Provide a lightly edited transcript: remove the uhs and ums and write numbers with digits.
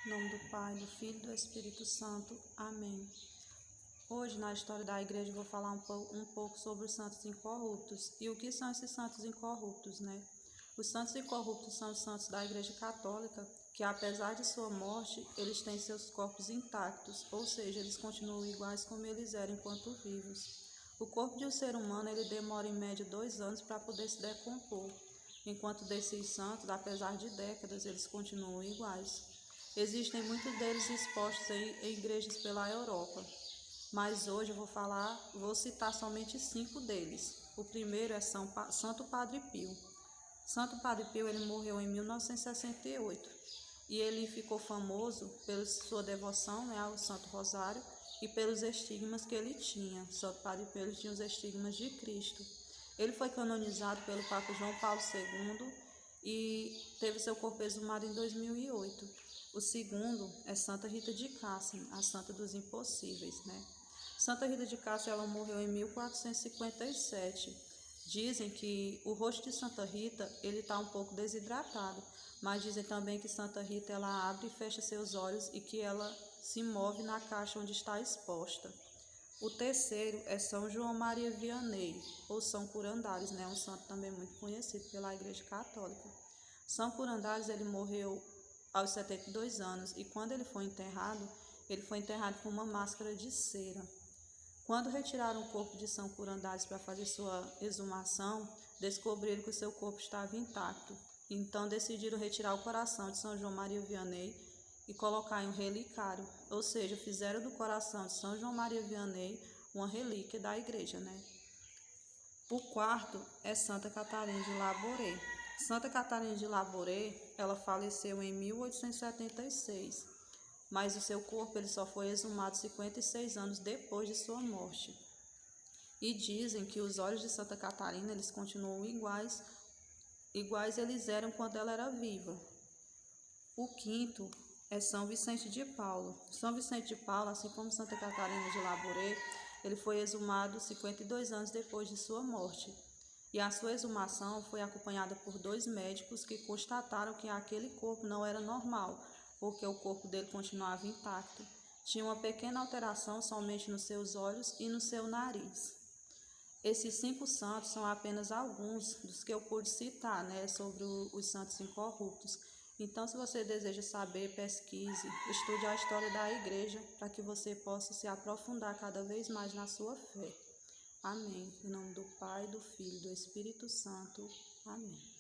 Em nome do Pai, do Filho e do Espírito Santo. Amém. Hoje, na história da igreja, eu vou falar um pouco sobre os santos incorruptos. E o que são esses santos incorruptos, né? Os santos incorruptos são os santos da Igreja Católica, que apesar de sua morte, eles têm seus corpos intactos, ou seja, eles continuam iguais como eles eram enquanto vivos. O corpo de um ser humano, ele demora em média 2 anos para poder se decompor, enquanto desses santos, apesar de décadas, eles continuam iguais. Existem muitos deles expostos em igrejas pela Europa, mas hoje eu vou citar somente 5 deles. O primeiro é Santo Padre Pio. Santo Padre Pio ele morreu em 1968 e ele ficou famoso pela sua devoção, né, ao Santo Rosário e pelos estigmas que ele tinha. Santo Padre Pio ele tinha os estigmas de Cristo. Ele foi canonizado pelo Papa João Paulo II e teve seu corpo exumado em 2008. O segundo é Santa Rita de Cássia, a Santa dos Impossíveis, né? Santa Rita de Cássia ela morreu em 1457. Dizem que o rosto de Santa Rita ele está um pouco desidratado, mas dizem também que Santa Rita ela abre e fecha seus olhos e que ela se move na caixa onde está exposta. O terceiro é São João Maria Vianney, ou São Curandares, né? Um santo também muito conhecido pela Igreja Católica. São Curandares ele morreu aos 72 anos e quando ele foi enterrado com uma máscara de cera. Quando retiraram o corpo de São Curandares para fazer sua exumação, descobriram que o seu corpo estava intacto. Então decidiram retirar o coração de São João Maria Vianney e colocar em um relicário, ou seja, fizeram do coração de São João Maria Vianney uma relíquia da igreja, né? O quarto é Santa Catarina de Labouré. Santa Catarina de Labouré, ela faleceu em 1876, mas o seu corpo ele só foi exumado 56 anos depois de sua morte. E dizem que os olhos de Santa Catarina eles continuam iguais eles eram quando ela era viva. O quinto é São Vicente de Paulo. São Vicente de Paulo, assim como Santa Catarina de Labouré, ele foi exumado 52 anos depois de sua morte. E a sua exumação foi acompanhada por 2 médicos que constataram que aquele corpo não era normal, porque o corpo dele continuava intacto. Tinha uma pequena alteração somente nos seus olhos e no seu nariz. Esses 5 santos são apenas alguns dos que eu pude citar, né, sobre os santos incorruptos. Então, se você deseja saber, pesquise, estude a história da igreja para que você possa se aprofundar cada vez mais na sua fé. Amém. Em nome do Pai, do Filho e do Espírito Santo. Amém.